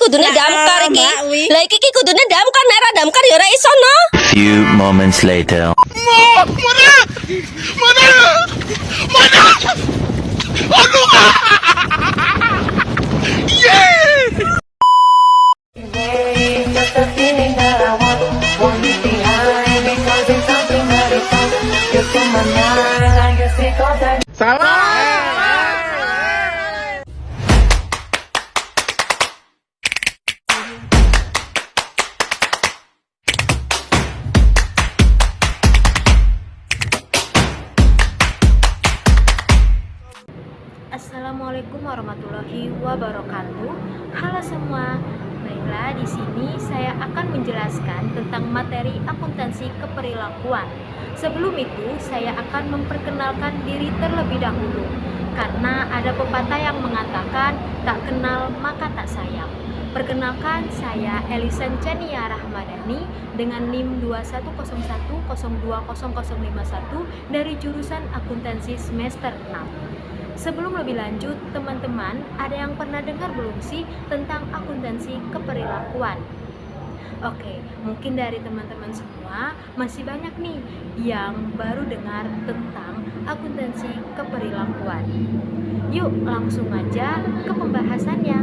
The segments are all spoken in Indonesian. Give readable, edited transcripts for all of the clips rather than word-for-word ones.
kudune damkar iki. Mbak Wi. Lah iki kudune damkar, nek ora damkar ya ora iso no. Few moments later. Just a feeling that I want you behind because it's something that is on. You're from my mind, I guess it goes that. Assalamualaikum warahmatullahi wabarakatuh. Halo semua. Baiklah, di sini saya akan menjelaskan tentang materi akuntansi keperilakuan. Sebelum itu, saya akan memperkenalkan diri terlebih dahulu. Karena ada pepatah yang mengatakan tak kenal maka tak sayang. Perkenalkan, saya Elisan Chania Rahmadani dengan NIM 2101020051 dari jurusan akuntansi semester 6. Sebelum lebih lanjut, teman-teman, ada yang pernah dengar belum sih tentang akuntansi keperilakuan? Oke, mungkin dari teman-teman semua masih banyak nih yang baru dengar tentang akuntansi keperilakuan. Yuk, langsung aja ke pembahasannya.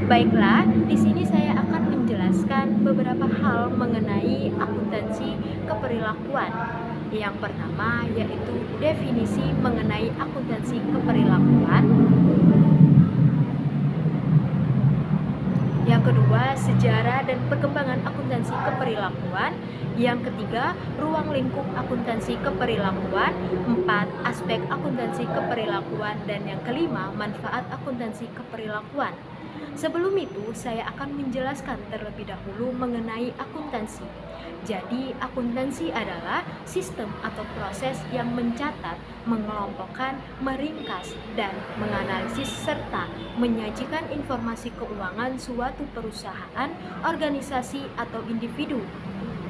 Baiklah, di sini saya akan menjelaskan beberapa hal mengenai akuntansi keperilakuan. Yang pertama yaitu definisi mengenai akuntansi keperilakuan. Yang kedua, sejarah dan perkembangan akuntansi keperilakuan. Yang ketiga, ruang lingkup akuntansi keperilakuan. 4, aspek akuntansi keperilakuan. Dan yang kelima, manfaat akuntansi keperilakuan. Sebelum itu, saya akan menjelaskan terlebih dahulu mengenai akuntansi. Jadi, akuntansi adalah sistem atau proses yang mencatat, mengelompokkan, meringkas, dan menganalisis serta menyajikan informasi keuangan suatu perusahaan, organisasi, atau individu.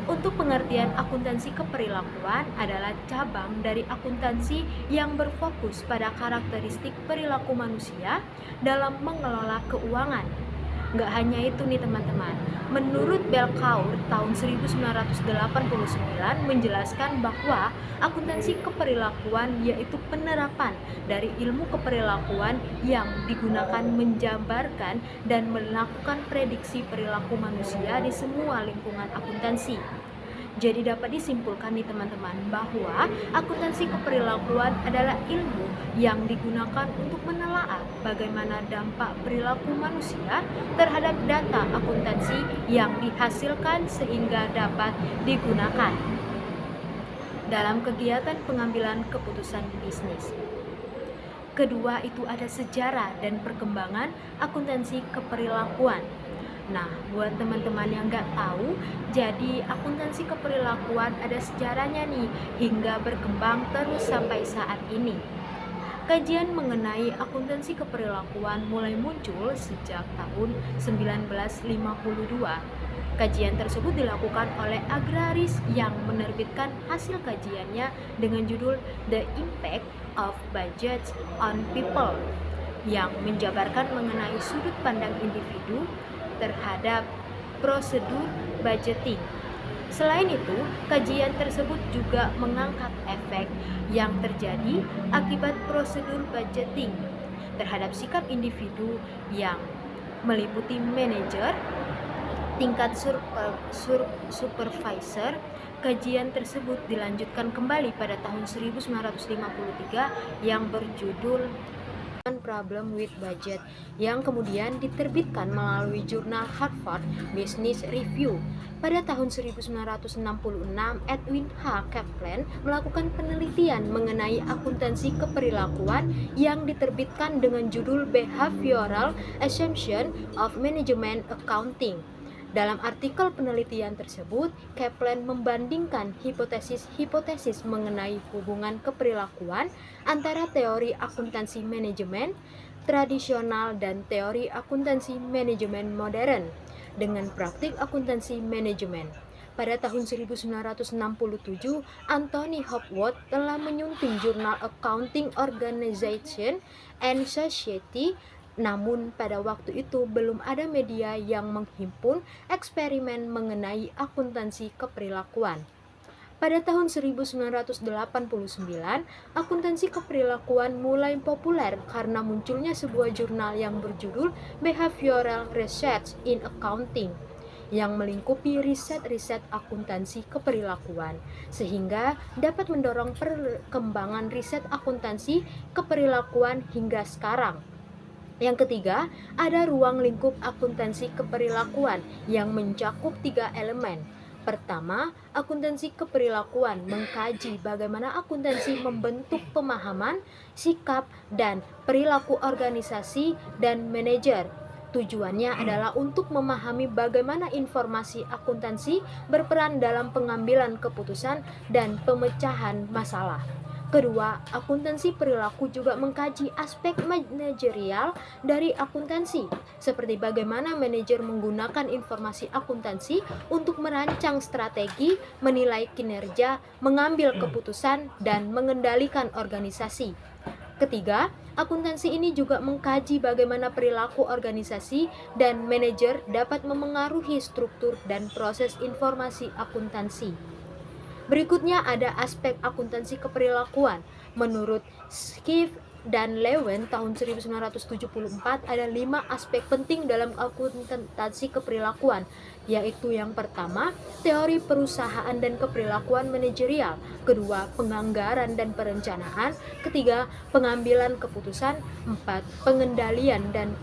Untuk pengertian akuntansi keperilakuan adalah cabang dari akuntansi yang berfokus pada karakteristik perilaku manusia dalam mengelola keuangan. Nggak hanya itu nih teman-teman, menurut Belcourt tahun 1989 menjelaskan bahwa akuntansi keperilakuan yaitu penerapan dari ilmu keperilakuan yang digunakan menjabarkan dan melakukan prediksi perilaku manusia di semua lingkungan akuntansi. Jadi dapat disimpulkan nih teman-teman bahwa akuntansi keperilakuan adalah ilmu yang digunakan untuk menelaah bagaimana dampak perilaku manusia terhadap data akuntansi yang dihasilkan sehingga dapat digunakan dalam kegiatan pengambilan keputusan bisnis. Kedua itu ada sejarah dan perkembangan akuntansi keperilakuan. Nah, buat teman-teman yang nggak tahu, jadi akuntansi keperilakuan ada sejarahnya nih, hingga berkembang terus sampai saat ini. Kajian mengenai akuntansi keperilakuan mulai muncul sejak tahun 1952. Kajian tersebut dilakukan oleh agraris yang menerbitkan hasil kajiannya dengan judul The Impact of Budget on People, yang menjabarkan mengenai sudut pandang individu terhadap prosedur budgeting. Selain itu, kajian tersebut juga mengangkat efek yang terjadi akibat prosedur budgeting terhadap sikap individu yang meliputi manajer, tingkat supervisor. Kajian tersebut dilanjutkan kembali pada tahun 1953 yang berjudul Problem with Budget, yang kemudian diterbitkan melalui jurnal Harvard Business Review. Pada tahun 1966, Edwin H. Kaplan melakukan penelitian mengenai akuntansi keperilakuan yang diterbitkan dengan judul Behavioral Assumption of Management Accounting. Dalam artikel penelitian tersebut, Kaplan membandingkan hipotesis-hipotesis mengenai hubungan keperilakuan antara teori akuntansi manajemen tradisional dan teori akuntansi manajemen modern dengan praktik akuntansi manajemen. Pada tahun 1967, Anthony Hopwood telah menyunting jurnal Accounting Organization and Society Namun pada waktu itu belum ada media yang menghimpun eksperimen mengenai akuntansi keperilakuan. Pada tahun 1989, akuntansi keperilakuan mulai populer karena munculnya sebuah jurnal yang berjudul Behavioral Research in Accounting yang melingkupi riset-riset akuntansi keperilakuan, sehingga dapat mendorong perkembangan riset akuntansi keperilakuan hingga sekarang. Yang ketiga, ada ruang lingkup akuntansi keperilakuan yang mencakup 3 elemen. Pertama, akuntansi keperilakuan mengkaji bagaimana akuntansi membentuk pemahaman, sikap, dan perilaku organisasi dan manajer. Tujuannya adalah untuk memahami bagaimana informasi akuntansi berperan dalam pengambilan keputusan dan pemecahan masalah. Kedua, akuntansi perilaku juga mengkaji aspek manajerial dari akuntansi, seperti bagaimana manajer menggunakan informasi akuntansi untuk merancang strategi, menilai kinerja, mengambil keputusan, dan mengendalikan organisasi. Ketiga, akuntansi ini juga mengkaji bagaimana perilaku organisasi dan manajer dapat memengaruhi struktur dan proses informasi akuntansi. Berikutnya ada aspek akuntansi keperilakuan. Menurut Skiff dan Lewin tahun 1974 ada 5 aspek penting dalam akuntansi keperilakuan, yaitu yang pertama, teori perusahaan dan keperilakuan manajerial, kedua, penganggaran dan perencanaan, ketiga, pengambilan keputusan, 4, pengendalian dan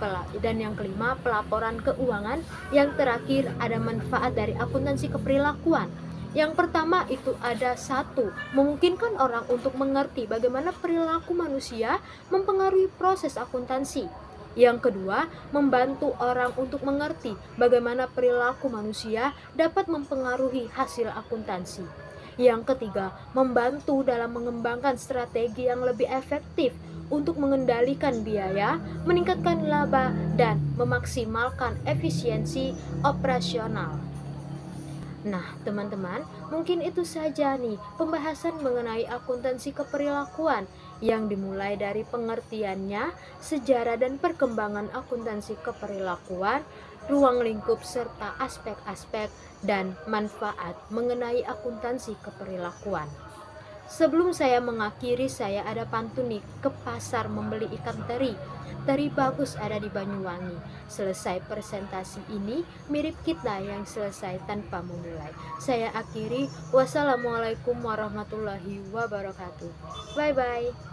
yang kelima, pelaporan keuangan, yang terakhir ada manfaat dari akuntansi keperilakuan. Yang pertama itu ada 1, memungkinkan orang untuk mengerti bagaimana perilaku manusia mempengaruhi proses akuntansi. Yang kedua, membantu orang untuk mengerti bagaimana perilaku manusia dapat mempengaruhi hasil akuntansi. Yang ketiga, membantu dalam mengembangkan strategi yang lebih efektif untuk mengendalikan biaya, meningkatkan laba, dan memaksimalkan efisiensi operasional. Nah, teman-teman, mungkin itu saja nih pembahasan mengenai akuntansi keperilakuan yang dimulai dari pengertiannya, sejarah dan perkembangan akuntansi keperilakuan, ruang lingkup serta aspek-aspek dan manfaat mengenai akuntansi keperilakuan. Sebelum saya mengakhiri, saya ada pantun nih, ke pasar membeli ikan teri. Teri bagus ada di Banyuwangi. Selesai presentasi ini, mirip kita yang selesai tanpa memulai. Saya akhiri, wassalamualaikum warahmatullahi wabarakatuh. Bye-bye.